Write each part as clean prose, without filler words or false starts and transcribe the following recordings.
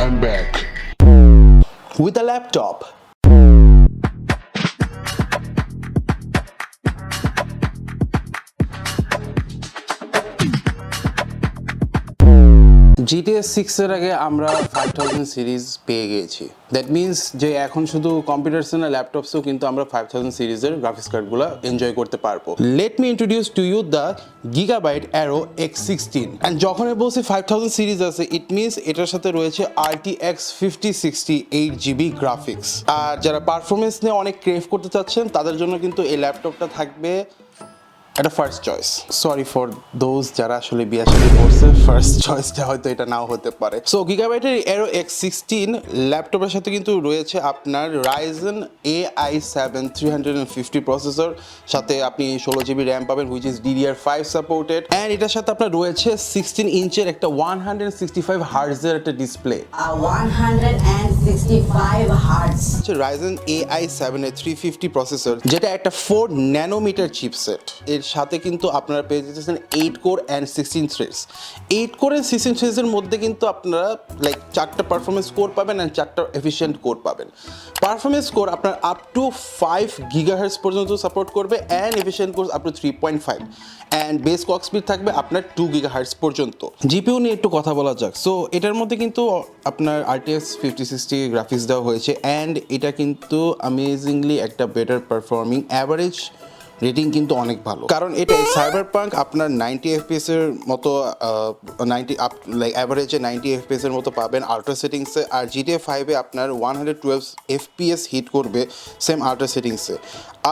I'm back with a laptop. GTA 6 এর আগে আমরা 5000 সিরিজ পেয়ে গেছি। দ্যাট মিনস যে এখন শুধু কম্পিউটারস না ল্যাপটপসেও কিন্তু আমরা 5000 সিরিজের গ্রাফিক্স কার্ডগুলো এনজয় করতে পারবো। Let me introduce to you the Gigabyte AERO X16 and যখন বলছি 5000 সিরিজ আছে ইট মিনস এটার সাথে রয়েছে RTX 5060 8GB গ্রাফিক্স। আর যারা পারফরমেন্স নিয়ে অনেক ক্রেভ করতে চাচ্ছেন তাদের জন্য কিন্তু এই ল্যাপটপটা থাকবে এটা first choice. Sorry for those যারা আসলে বিয়াশাদি করছে, ফার্স্ট চয়েসটা হয়তো এটা নাও হতে পারে। সো গিগাবাইটের AERO X16 ল্যাপটপের সাথে কিন্তু রয়েছে আপনার Ryzen AI7 350 প্রসেসর, সাথে আপনি 16GB র্যাম পাবেন which is DDR5 supported, and এটার সাথে আপনার রয়েছে 16 ইঞ্চের একটা 165 হার্টজের একটা ডিসপ্লে। 165 হার্টজ Ryzen AI7 এর 350 প্রসেসর, যেটা একটা 4 ন্যানোমিটার চিপসেট। এর সাথে কিন্তু আপনারা পেয়ে যেতেছেন 8 core and 16 threads. 8 core and 16 থ্রেডসের মধ্যে কিন্তু আপনারা লাইক 4টা পারফরমেন্স কোর পাবেন অ্যান্ড 4টা এফিশিয়েন্ট কোর পাবেন। পারফরমেন্স কোর আপনার আপ টু 5 GHz পর্যন্ত সাপোর্ট করবে and efficient core up to 3.5, and base clock speed থাকবে আপনার 2 GHz পর্যন্ত। জিপিইউ নিয়ে একটু কথা বলা যাক। সো এটার মধ্যে কিন্তু আপনার RTX 5060 গ্রাফিক্স দেওয়া হয়েছে, অ্যান্ড এটা কিন্তু অ্যামেজিংলি একটা বেটার পারফর্মিং, অ্যাভারেজ রেটিং কিন্তু অনেক ভালো, কারণ এটা সাইবারপাঙ্ক আপনার 90 FPS এর মতো 90 আপ লাইক অ্যাভারেজে 90 FPS এর মতো পাবেন আল্ট্রা সেটিংসে, আর GTA 5 এ আপনার 112 FPS হিট করবে সেম আল্ট্রা সেটিংসে।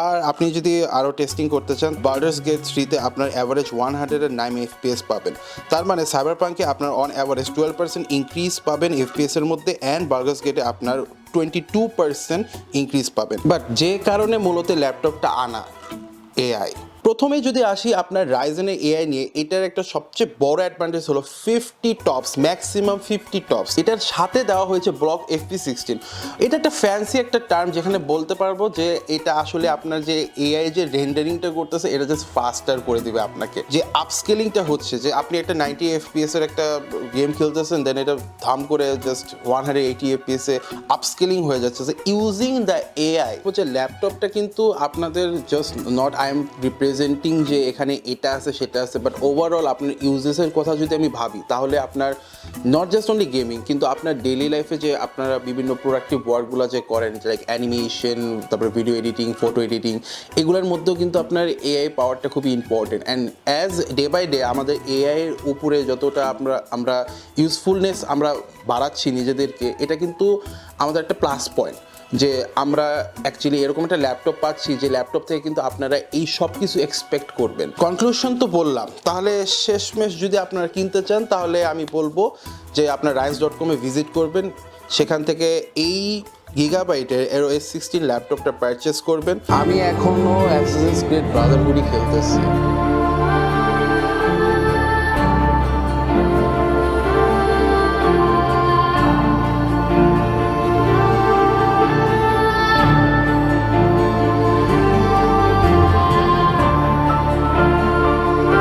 আর আপনি যদি আরও টেস্টিং করতে চান বাল্ডার্স গেট 3তে আপনার অ্যাভারেজ 109 FPS পাবেন। তার মানে সাইবারপাঙ্কে আপনার অন অ্যাভারেজ 12% ইনক্রিজ পাবেন FPS এর মধ্যে, অ্যান্ড বাল্ডার্স গেটে আপনার 22% ইনক্রিজ পাবেন। বাট যে কারণে মূলত ল্যাপটপটা আনা AI, প্রথমে যদি আসি আপনার রাইজেনের AI নিয়ে, এটার একটা সবচেয়ে বড় অ্যাডভান্টেজ হলো 50 টপস, ম্যাক্সিমাম 50 টপস। এটার সাথে দেওয়া হয়েছে ব্লক FP16। এটা একটা ফ্যান্সি একটা টার্ম, যেখানে বলতে পারবো যে এটা আসলে আপনার যে AI যে রেন্ডারিংটা করতেছে এটা জাস্ট ফাস্টার করে দিবে আপনাকে। যে আপস্কেলিংটা হচ্ছে, যে আপনি একটা 90 FPS এর একটা গেম খেলতেছেন, দেন এটা ধাম করে জাস্ট 180 FPS এ আপস্কেলিং হয়ে যাচ্ছে ইউজিং দ্য AI। হচ্ছে ল্যাপটপটা কিন্তু আপনাদের just not I am representing যে এখানে এটা আছে সেটা আছে, বাট ওভারঅল আপনার ইউজেসের কথা যদি আমি ভাবি তাহলে আপনার নট জাস্ট অনলি গেমিং, কিন্তু আপনার ডেইলি লাইফে যে আপনারা বিভিন্ন প্রোডাক্টিভ ওয়ার্কগুলো যে করেন লাইক অ্যানিমেশন, তারপরে ভিডিও এডিটিং, ফটো এডিটিং, এগুলোর মধ্যেও কিন্তু আপনার AI পাওয়ারটা খুবই important. And as day by day আমাদের AI এর উপরে যতটা আমরা ইউজফুলনেস আমরা বাড়াচ্ছি নিজেদেরকে, এটা কিন্তু আমাদের একটা প্লাস পয়েন্ট যে আমরা অ্যাকচুয়ালি এরকম একটা ল্যাপটপ পাচ্ছি যে ল্যাপটপ থেকে কিন্তু আপনারা এই সব কিছু এক্সপেক্ট করবেন। কনক্লুশন তো বললাম, তাহলে শেষমেশ যদি আপনারা কিনতে চান তাহলে আমি বলবো যে আপনার rise.com এ ভিজিট করবেন, সেখান থেকে এই গিগাবাইটের AERO X16 ল্যাপটপটা পারচেস করবেন। আমি এখনও অ্যাসাসিনস ক্রিড ব্রাদারহুডই খেলতেছি।